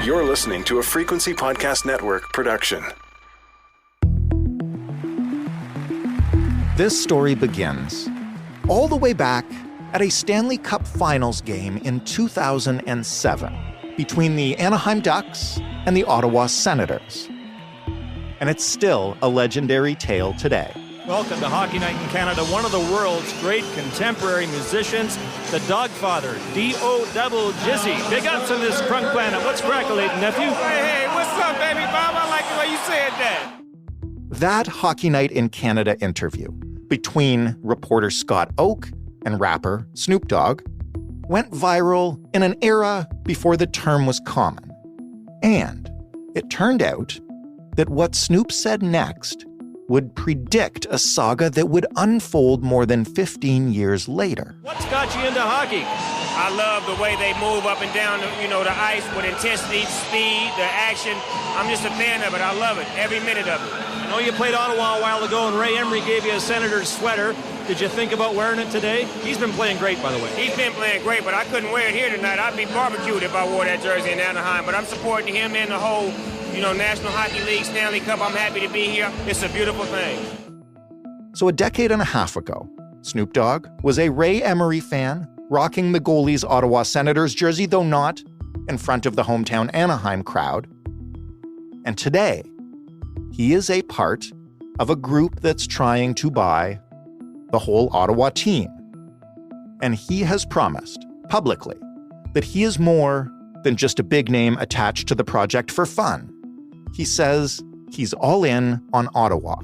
You're listening to a Frequency Podcast Network production. This story begins all the way back at a Stanley Cup Finals game in 2007 between the Anaheim Ducks and the Ottawa Senators. And it's still a legendary tale today. Welcome to Hockey Night in Canada, one of the world's great contemporary musicians, the Dogg father, D.O. Jizzy. Big ups on this crunk planet. What's crackling, nephew? Hey, what's up, baby Bob? I like the way you said that. That Hockey Night in Canada interview between reporter Scott Oake and rapper Snoop Dogg went viral in an era before the term was common. And it turned out that what Snoop said next would predict a saga that would unfold more than 15 years later. What's got you into hockey? I love the way they move up and down, the ice with intensity, speed, the action. I'm just a fan of it. I love it, every minute of it. I know you played Ottawa a while ago and Ray Emery gave you a Senators sweater. Did you think about wearing it today? He's been playing great, by the way. He's been playing great, but I couldn't wear it here tonight. I'd be barbecued if I wore that jersey in Anaheim. But I'm supporting him and the whole National Hockey League, Stanley Cup. I'm happy to be here. It's a beautiful thing. So a decade and a half ago, Snoop Dogg was a Ray Emery fan, rocking the goalie's Ottawa Senators jersey, though not in front of the hometown Anaheim crowd. And today, he is a part of a group that's trying to buy the whole Ottawa team. And he has promised publicly that he is more than just a big name attached to the project for fun. He says he's all in on Ottawa.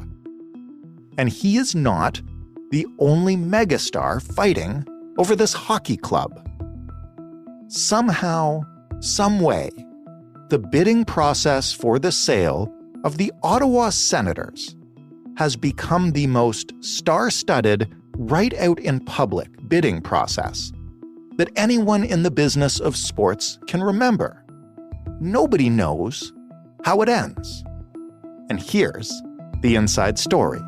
And he is not the only megastar fighting over this hockey club. Somehow, some way, the bidding process for the sale of the Ottawa Senators has become the most star-studded, right out in public bidding process that anyone in the business of sports can remember. Nobody knows how it ends. And here's the inside story.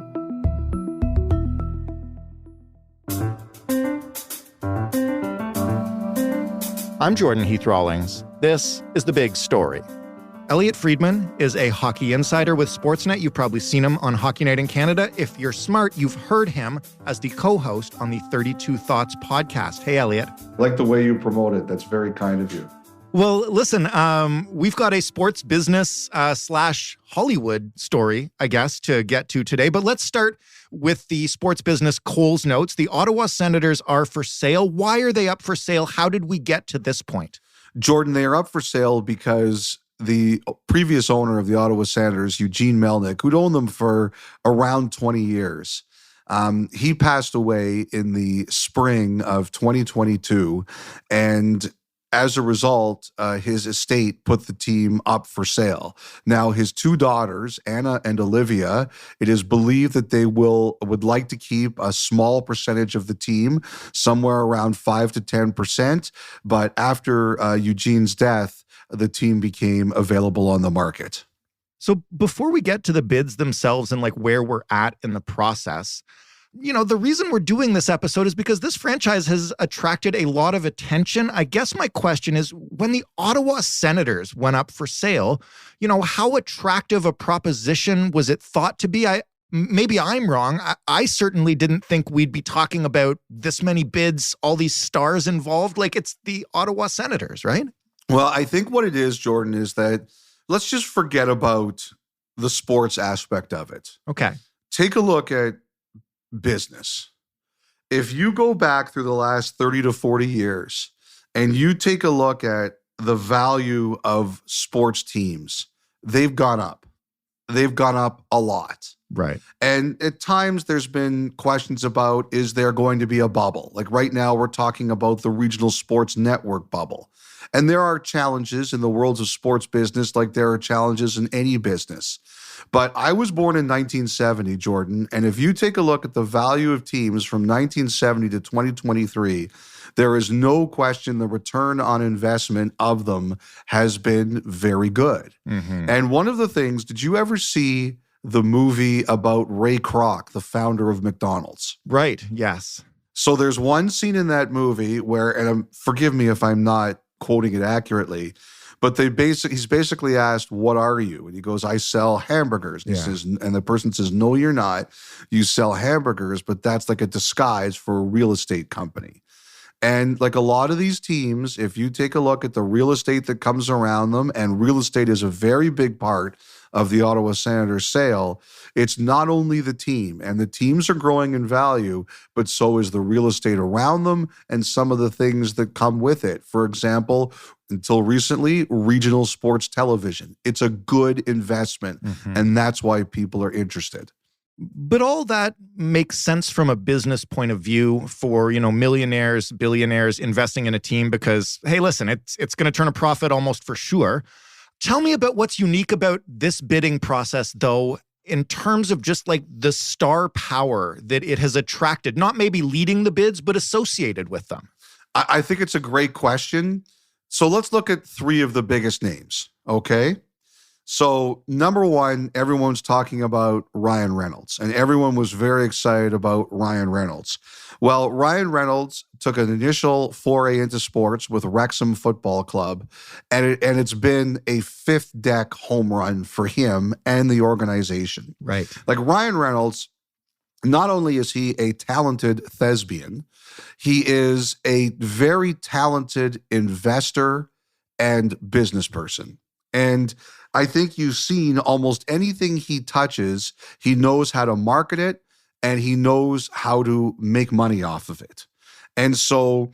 I'm Jordan Heath Rawlings. This is The Big Story. Elliot Friedman is a hockey insider with Sportsnet. You've probably seen him on Hockey Night in Canada. If you're smart, you've heard him as the co-host on the 32 Thoughts podcast. Hey, Elliot. I like the way you promote it. That's very kind of you. Well, listen, we've got a sports business slash Hollywood story, I guess, to get to today. But let's start with the sports business Coles notes. The Ottawa Senators are for sale. Why are they up for sale? How did we get to this point? Jordan, they are up for sale because the previous owner of the Ottawa Senators, Eugene Melnyk, who'd owned them for around 20 years, he passed away in the spring of 2022. And as a result, his estate put the team up for sale. Now, his two daughters, Anna and Olivia, it is believed that they would like to keep a small percentage of the team, somewhere around 5 to 10%. But after Eugene's death, the team became available on the market. So before we get to the bids themselves and where we're at in the process, the reason we're doing this episode is because this franchise has attracted a lot of attention. I guess my question is, when the Ottawa Senators went up for sale, how attractive a proposition was it thought to be? Maybe I'm wrong. I certainly didn't think we'd be talking about this many bids, all these stars involved. It's the Ottawa Senators, right? Well, I think what it is, Jordan, is that let's just forget about the sports aspect of it. Okay. Take a look at business. If you go back through the last 30 to 40 years and you take a look at the value of sports teams, they've gone up. They've gone up a lot. Right. And at times there's been questions about, is there going to be a bubble? Right now we're talking about the regional sports network bubble. And there are challenges in the worlds of sports business like there are challenges in any business. But I was born in 1970, Jordan, and if you take a look at the value of teams from 1970 to 2023, there is no question the return on investment of them has been very good. Mm-hmm. And one of the things, did you ever see the movie about Ray Kroc, the founder of McDonald's? Right, yes. So there's one scene in that movie where, and forgive me if I'm not quoting it accurately, But he's basically asked, "What are you?" And he goes, "I sell hamburgers." And he says, and the person says, "No, you're not. You sell hamburgers, but that's like a disguise for a real estate company." And like a lot of these teams, if you take a look at the real estate that comes around them, and real estate is a very big part of the Ottawa Senators sale, it's not only the team, and the teams are growing in value, but so is the real estate around them and some of the things that come with it. For example, until recently, regional sports television. It's a good investment, and that's why people are interested. But all that makes sense from a business point of view for, millionaires, billionaires investing in a team because, hey, listen, it's going to turn a profit almost for sure. Tell me about what's unique about this bidding process, though, in terms of just like the star power that it has attracted, not maybe leading the bids, but associated with them. I think it's a great question. So let's look at 3 of the biggest names, okay? So number 1, everyone's talking about Ryan Reynolds, and everyone was very excited about Ryan Reynolds. Well, Ryan Reynolds took an initial foray into sports with Wrexham Football Club, and it's been a 5th deck home run for him and the organization. Right. Like Ryan Reynolds, not only is he a talented thespian, he is a very talented investor and business person. And I think you've seen almost anything he touches, he knows how to market it and he knows how to make money off of it. And so,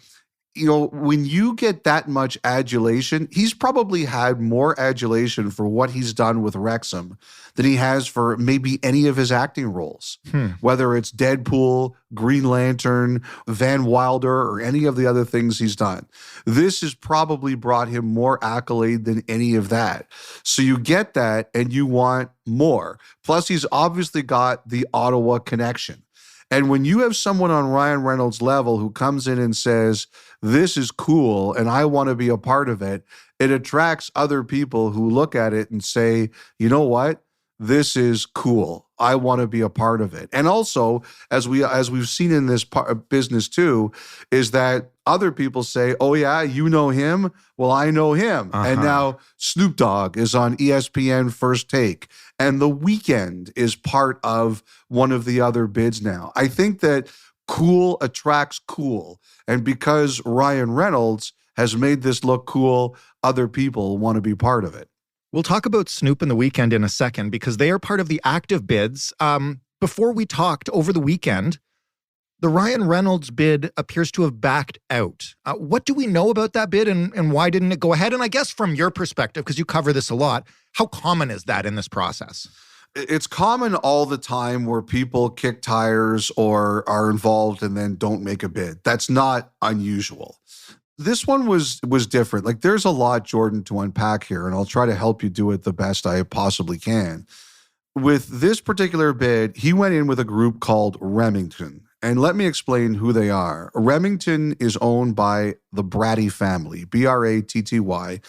when you get that much adulation, he's probably had more adulation for what he's done with Wrexham than he has for maybe any of his acting roles, whether it's Deadpool, Green Lantern, Van Wilder, or any of the other things he's done. This has probably brought him more accolade than any of that. So you get that and you want more. Plus, he's obviously got the Ottawa connection. And when you have someone on Ryan Reynolds' level who comes in and says, "This is cool and I want to be a part of it," it attracts other people who look at it and say, "You know what? This is cool. I want to be a part of it." And also, as we've seen in this business too, is that other people say, "Oh yeah, you know him? Well, I know him." And now Snoop Dogg is on ESPN First Take, and The Weeknd is part of one of the other bids now. I think that cool attracts cool. And because Ryan Reynolds has made this look cool, other people want to be part of it. We'll talk about Snoop and The Weeknd in a second because they are part of the active bids. Before we talked over the weekend, the Ryan Reynolds bid appears to have backed out. What do we know about that bid and why didn't it go ahead? And I guess from your perspective, because you cover this a lot, how common is that in this process? It's common all the time where people kick tires or are involved and then don't make a bid. That's not unusual. This one was different. Like there's a lot, Jordan, to unpack here, and I'll try to help you do it the best I possibly can. With this particular bid, he went in with a group called Remington. And let me explain who they are. Remington is owned by the Bratty family, Bratty.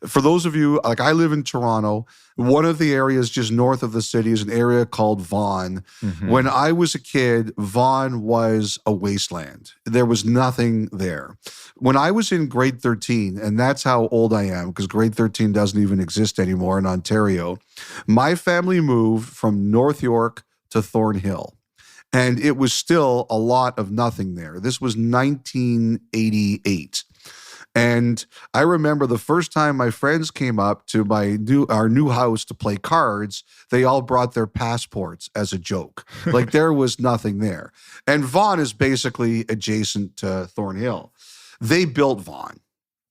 For those of you, like I live in Toronto, one of the areas just north of the city is an area called Vaughan. When I was a kid, Vaughan was a wasteland. There was nothing there. When I was in grade 13, and that's how old I am, because grade 13 doesn't even exist anymore in Ontario, my family moved from North York to Thornhill. And it was still a lot of nothing there. This was 1988. And I remember the first time my friends came up to our new house to play cards, they all brought their passports as a joke. Like there was nothing there. And Vaughan is basically adjacent to Thornhill. They built Vaughan.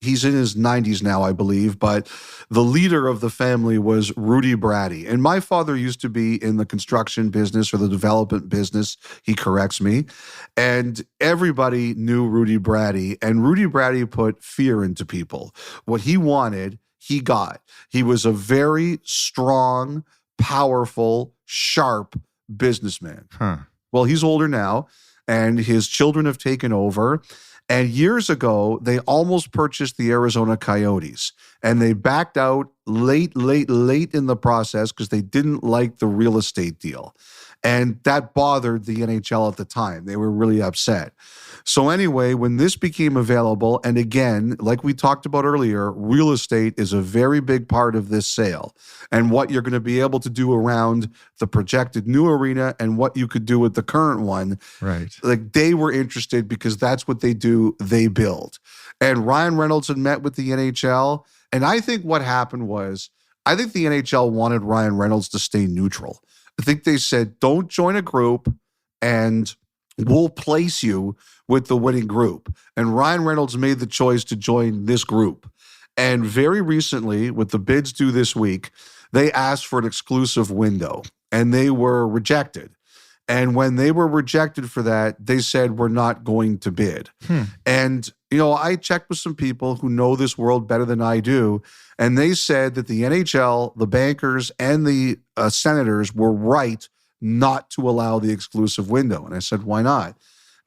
He's in his 90s now, I believe, but the leader of the family was Rudy Bratty. And my father used to be in the construction business or the development business. He corrects me. And everybody knew Rudy Bratty. And Rudy Bratty put fear into people. What he wanted, he got. He was a very strong, powerful, sharp businessman. Well, he's older now, and his children have taken over. And years ago, they almost purchased the Arizona Coyotes. And they backed out late in the process because they didn't like the real estate deal. And that bothered the NHL at the time. They were really upset. So anyway, when this became available, and again, like we talked about earlier, real estate is a very big part of this sale and what you're going to be able to do around the projected new arena and what you could do with the current one. Right. Like they were interested because that's what they do. They build. And Ryan Reynolds had met with the NHL. And I think what happened was, I think the NHL wanted Ryan Reynolds to stay neutral. I think they said, don't join a group and we'll place you with the winning group. And Ryan Reynolds made the choice to join this group. And very recently, with the bids due this week, they asked for an exclusive window and they were rejected. And when they were rejected for that, they said, we're not going to bid. And, I checked with some people who know this world better than I do. And they said that the NHL, the bankers, and the Senators were right not to allow the exclusive window. And I said, why not?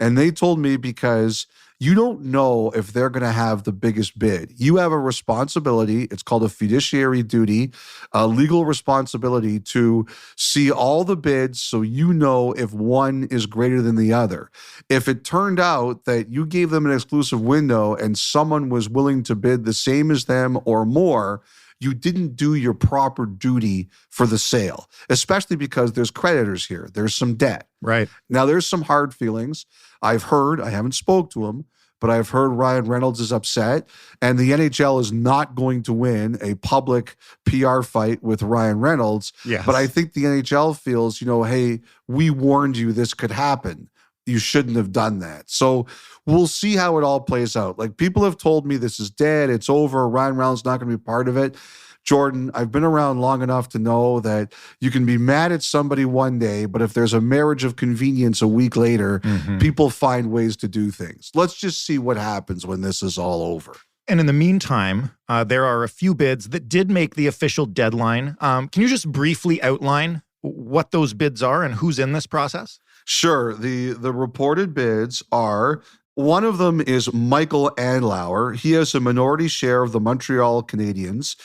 And they told me because you don't know if they're going to have the biggest bid. You have a responsibility. It's called a fiduciary duty, a legal responsibility to see all the bids so you know if one is greater than the other. If it turned out that you gave them an exclusive window and someone was willing to bid the same as them or more, you didn't do your proper duty for the sale, especially because there's creditors here. There's some debt. Right. Now, there's some hard feelings. I've heard, I haven't spoke to him, but I've heard Ryan Reynolds is upset, and the NHL is not going to win a public PR fight with Ryan Reynolds. Yes. But I think the NHL feels, hey, we warned you this could happen. You shouldn't have done that. So we'll see how it all plays out. Like, people have told me this is dead, it's over, Ryan Reynolds not going to be part of it. Jordan, I've been around long enough to know that you can be mad at somebody one day, but if there's a marriage of convenience a week later, people find ways to do things. Let's just see what happens when this is all over. And in the meantime, there are a few bids that did make the official deadline. Can you just briefly outline what those bids are and who's in this process? Sure. The reported bids are, one of them is Michael Andlauer. He has a minority share of the Montreal Canadiens.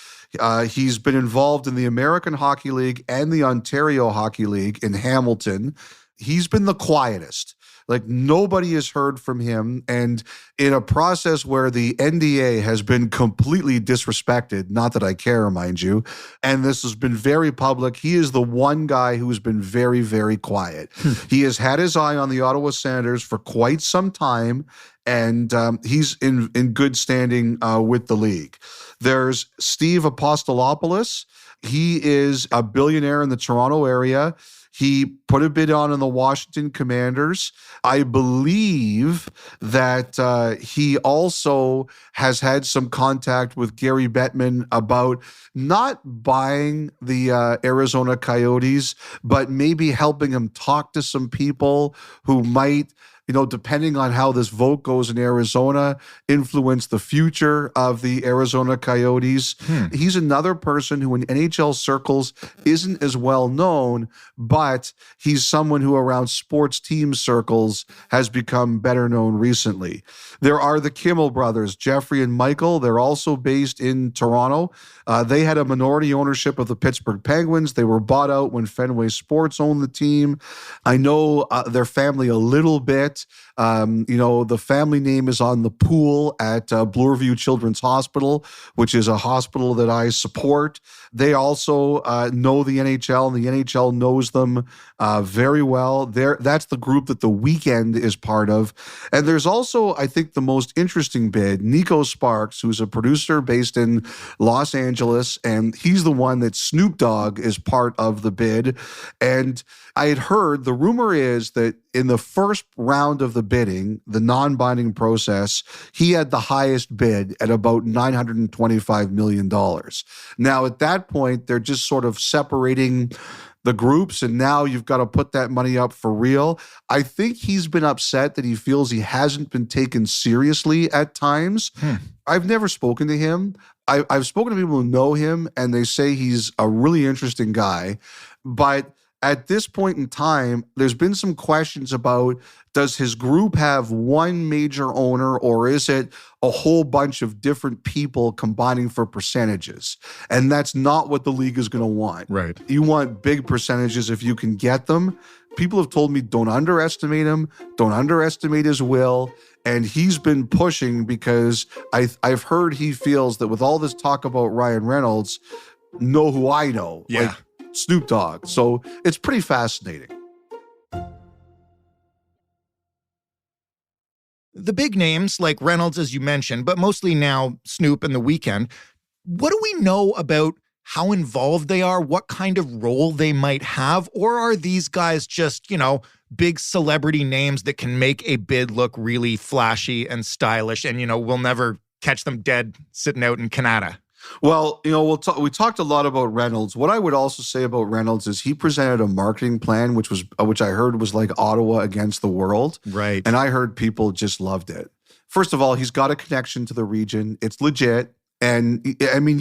He's been involved in the American Hockey League and the Ontario Hockey League in Hamilton. He's been the quietest. Like, nobody has heard from him. And in a process where the NDA has been completely disrespected, not that I care, mind you, and this has been very public, he is the one guy who's been very, very quiet. He has had his eye on the Ottawa Senators for quite some time, and he's in good standing with the league. There's Steve Apostolopoulos. He is a billionaire in the Toronto area. He put a bid on the Washington Commanders. I believe that he also has had some contact with Gary Bettman about not buying the Arizona Coyotes, but maybe helping him talk to some people who might, depending on how this vote goes in Arizona, influence the future of the Arizona Coyotes. He's another person who in NHL circles isn't as well known, but he's someone who around sports team circles has become better known recently. There are the Kimmel brothers, Jeffrey and Michael. They're also based in Toronto. They had a minority ownership of the Pittsburgh Penguins. They were bought out when Fenway Sports owned the team. I know their family a little bit. The family name is on the pool at Bloorview Children's Hospital, which is a hospital that I support. They also know the NHL, and the NHL knows them very well. That's the group that the Weeknd is part of. And there's also, I think, the most interesting bid, Nico Sparks, who's a producer based in Los Angeles, and he's the one that Snoop Dogg is part of the bid. And I had heard, the rumor is that in the first round of the bidding, the non-binding process, he had the highest bid at about $925 million. Now, at that point, they're just sort of separating the groups, and now you've got to put that money up for real. I think he's been upset that he feels he hasn't been taken seriously at times. I've never spoken to him. I've spoken to people who know him, and they say he's a really interesting guy. But at this point in time, there's been some questions about, does his group have one major owner, or is it a whole bunch of different people combining for percentages? And that's not what the league is going to want. Right. You want big percentages if you can get them. People have told me, don't underestimate him, don't underestimate his will. And he's been pushing because I've heard he feels that with all this talk about Ryan Reynolds, know who I know. Yeah. Like Snoop Dogg. So it's pretty fascinating. The big names like Reynolds, as you mentioned, but mostly now Snoop and The Weeknd, what do we know about how involved they are, what kind of role they might have? Or are these guys just, big celebrity names that can make a bid look really flashy and stylish and, we'll never catch them dead sitting out in Canada? Well, we talked a lot about Reynolds. What I would also say about Reynolds is he presented a marketing plan, which I heard was like Ottawa against the world. Right. And I heard people just loved it. First of all, he's got a connection to the region. It's legit. And I mean,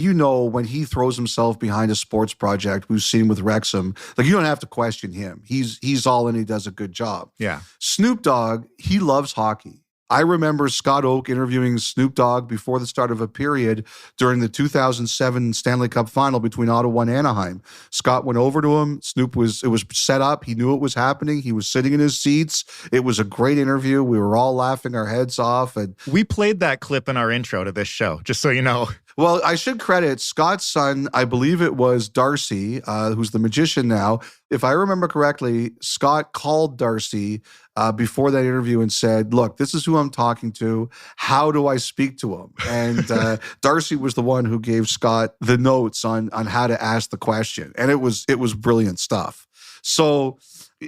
when he throws himself behind a sports project, we've seen with Wrexham, like you don't have to question him. He's all in, he does a good job. Yeah. Snoop Dogg, he loves hockey. I remember Scott Oak interviewing Snoop Dogg before the start of a period during the 2007 Stanley Cup final between Ottawa and Anaheim. Scott went over to him. It was set up. He knew it was happening. He was sitting in his seats. It was a great interview. We were all laughing our heads off. And we played that clip in our intro to this show, just so you know. Well, I should credit Scott's son, I believe it was Darcy, who's the magician now. If I remember correctly, Scott called Darcy before that interview and said, look, this is who I'm talking to. How do I speak to him? And Darcy was the one who gave Scott the notes on how to ask the question. And it was brilliant stuff. So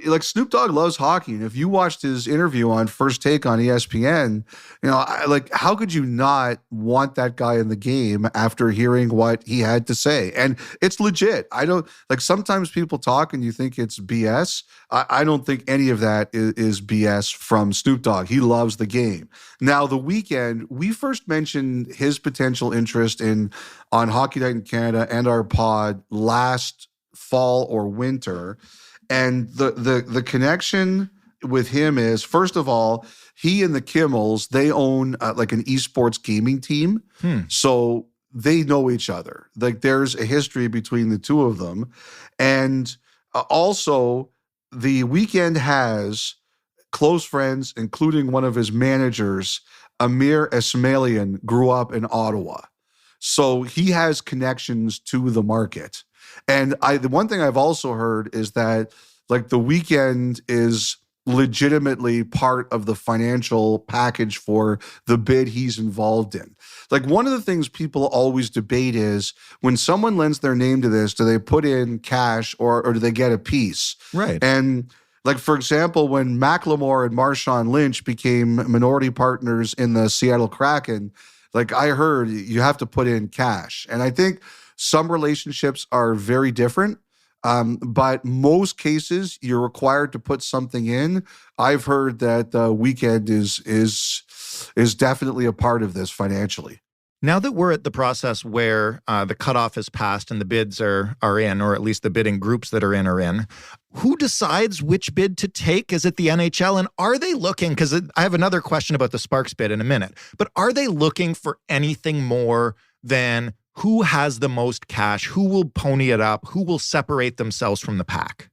like Snoop Dogg loves hockey. And if you watched his interview on First Take on ESPN, how could you not want that guy in the game after hearing what he had to say? And it's legit. Sometimes people talk and you think it's BS. I don't think any of that is BS from Snoop Dogg. He loves the game. Now, The Weeknd, we first mentioned his potential interest on Hockey Night in Canada and our pod last fall or winter. And the connection with him is, first of all, he and the Kimmels, they own like an esports gaming team. So they know each other. Like there's a history between the two of them. And also, The Weeknd has close friends, including one of his managers, Amir Esmailian, grew up in Ottawa. So he has connections to the market. And the one thing I've also heard is that like The Weeknd is legitimately part of the financial package for the bid he's involved in. Like one of the things people always debate is when someone lends their name to this, do they put in cash or do they get a piece? Right. And like, for example, when Macklemore and Marshawn Lynch became minority partners in the Seattle Kraken, like I heard you have to put in cash. And I think some relationships are very different, but most cases you're required to put something in. I've heard that The Weeknd is definitely a part of this financially. Now that we're at the process where the cutoff is passed and the bids are in, or at least the bidding groups that are in, who decides which bid to take? Is it the NHL? And are they looking, because I have another question about the Sparks bid in a minute, but are they looking for anything more than who has the most cash, who will pony it up, who will separate themselves from the pack?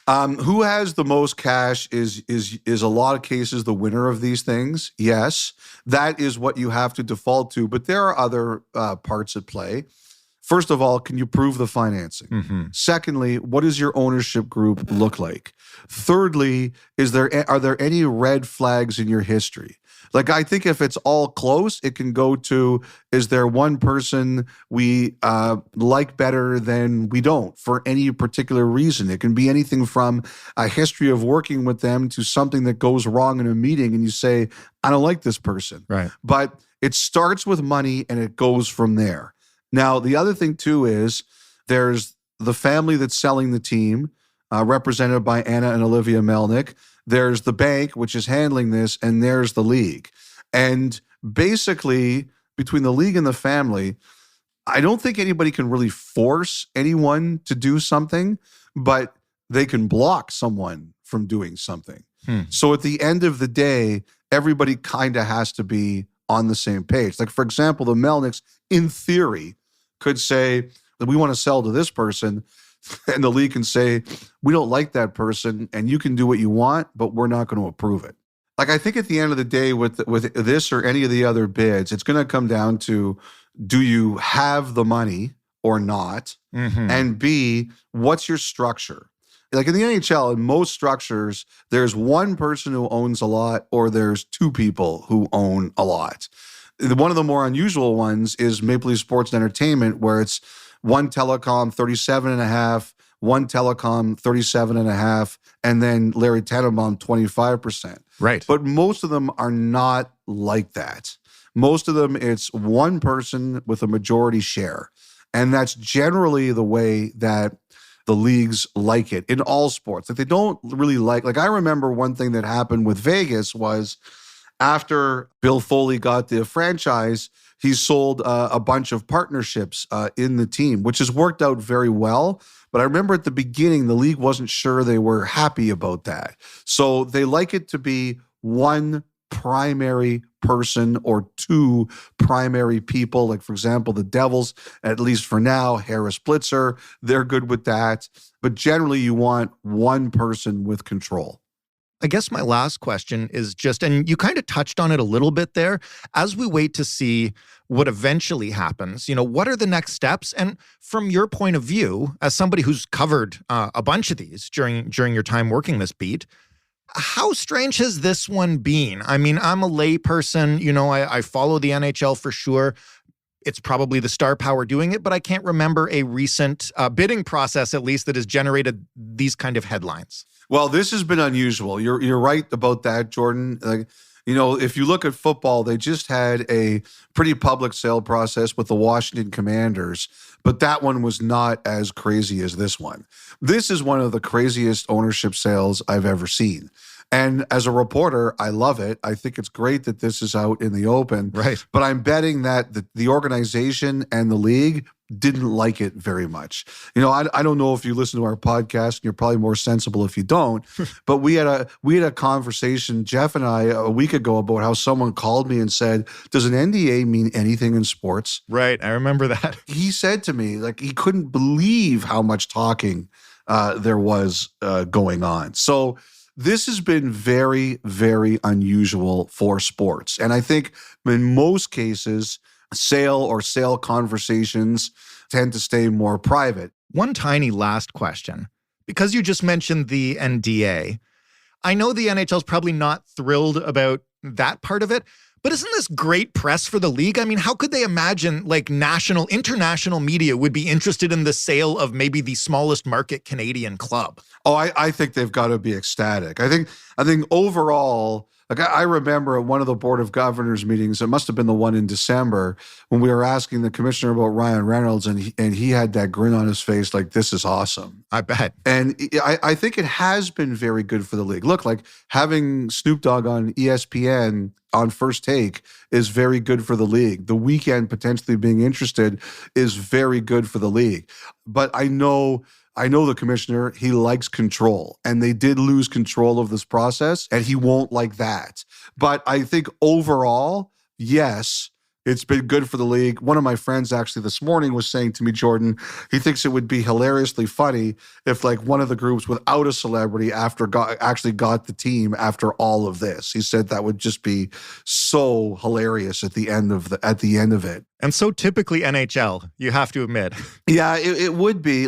Who has the most cash is a lot of cases the winner of these things. Yes, that is what you have to default to. But there are other parts at play. First of all, can you prove the financing? Mm-hmm. Secondly, what does your ownership group look like? Thirdly, are there any red flags in your history? Like, I think if it's all close, it can go to, is there one person we like better than we don't for any particular reason? It can be anything from a history of working with them to something that goes wrong in a meeting and you say, I don't like this person. Right. But it starts with money and it goes from there. Now, the other thing too is there's the family that's selling the team, represented by Anna and Olivia Melnick. There's the bank, which is handling this, and there's the league. And basically, between the league and the family, I don't think anybody can really force anyone to do something, but they can block someone from doing something. So at the end of the day, everybody kind of has to be on the same page. Like, for example, the Melnicks, in theory, could say that we want to sell to this person, and the league can say, we don't like that person, and you can do what you want, but we're not going to approve it. Like, I think at the end of the day, with this or any of the other bids, it's going to come down to, do you have the money or not? And B, what's your structure? Like in the NHL, in most structures, there's one person who owns a lot, or there's two people who own a lot. One of the more unusual ones is Maple Leaf Sports and Entertainment, where it's one telecom, 37.5%, one telecom, 37.5%, and then Larry Tannenbaum, 25%. Right. But most of them are not like that. Most of them, it's one person with a majority share. And that's generally the way that the leagues like it in all sports. Like, they don't really like I remember one thing that happened with Vegas was, after Bill Foley got the franchise, he sold a bunch of partnerships in the team, which has worked out very well. But I remember at the beginning, the league wasn't sure they were happy about that. So they like it to be one primary person or two primary people. Like, for example, the Devils, at least for now, Harris Blitzer, they're good with that. But generally, you want one person with control. I guess my last question is just, and you kind of touched on it a little bit there, as we wait to see what eventually happens, what are the next steps? And from your point of view, as somebody who's covered a bunch of these during your time working this beat, how strange has this one been? I mean, I'm a lay person, I follow the NHL for sure. It's probably the star power doing it, but I can't remember a recent bidding process, at least, that has generated these kind of headlines. Well, this has been unusual. You're right about that, Jordan. If you look at football, they just had a pretty public sale process with the Washington Commanders, but that one was not as crazy as this one. This is one of the craziest ownership sales I've ever seen. And as a reporter, I love it. I think it's great that this is out in the open. Right. But I'm betting that the organization and the league didn't like it very much. I don't know if you listen to our podcast, and you're probably more sensible if you don't, but we had a conversation, Jeff and I, a week ago, about how someone called me and said, does an NDA mean anything in sports? Right. I remember that. He said to me, he couldn't believe how much talking there was going on. So this has been very, very unusual for sports. And I think in most cases, sale conversations tend to stay more private. One tiny last question. Because you just mentioned the NDA, I know the NHL is probably not thrilled about that part of it, but isn't this great press for the league? I mean, how could they imagine international media would be interested in the sale of maybe the smallest market Canadian club? Oh, I think they've got to be ecstatic. I think overall, I remember at one of the Board of Governors meetings, it must have been the one in December, when we were asking the commissioner about Ryan Reynolds, and he had that grin on his face like, this is awesome. I bet. And I think it has been very good for the league. Look, having Snoop Dogg on ESPN on First Take is very good for the league. The Weeknd potentially being interested is very good for the league. But I know the commissioner, he likes control, and they did lose control of this process, and he won't like that. But I think overall, yes, it's been good for the league. One of my friends actually this morning was saying to me, Jordan, he thinks it would be hilariously funny if one of the groups without a celebrity actually got the team after all of this. He said that would just be so hilarious at the end of it. And so typically NHL, you have to admit. Yeah, it would be.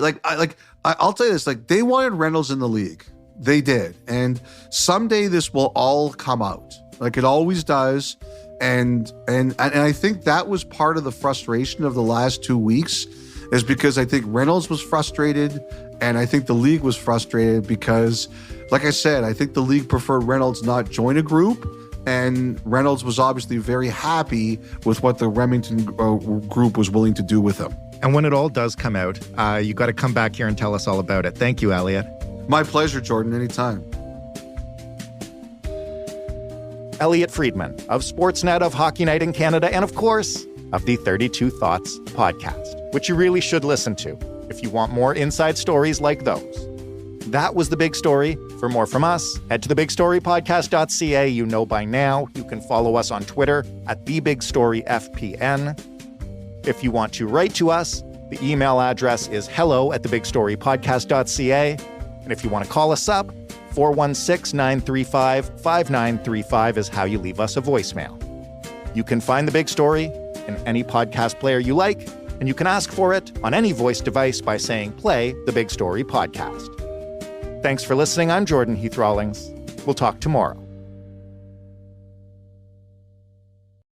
I'll tell you this, they wanted Reynolds in the league. They did. And someday this will all come out. It always does. And I think that was part of the frustration of the last 2 weeks, is because I think Reynolds was frustrated, and I think the league was frustrated because, like I said, I think the league preferred Reynolds not join a group, and Reynolds was obviously very happy with what the Remington group was willing to do with him. And when it all does come out, you got to come back here and tell us all about it. Thank you, Elliot. My pleasure, Jordan, anytime. Elliot Friedman of Sportsnet, of Hockey Night in Canada, and of course, of the 32 Thoughts podcast, which you really should listen to if you want more inside stories like those. That was The Big Story. For more from us, head to thebigstorypodcast.ca. You know by now, you can follow us on Twitter at TheBigStoryFPN. If you want to write to us, the email address is hello@thebigstorypodcast.ca. And if you want to call us up, 416-935-5935 is how you leave us a voicemail. You can find The Big Story in any podcast player you like, and you can ask for it on any voice device by saying, play The Big Story Podcast. Thanks for listening. I'm Jordan Heath Rawlings. We'll talk tomorrow.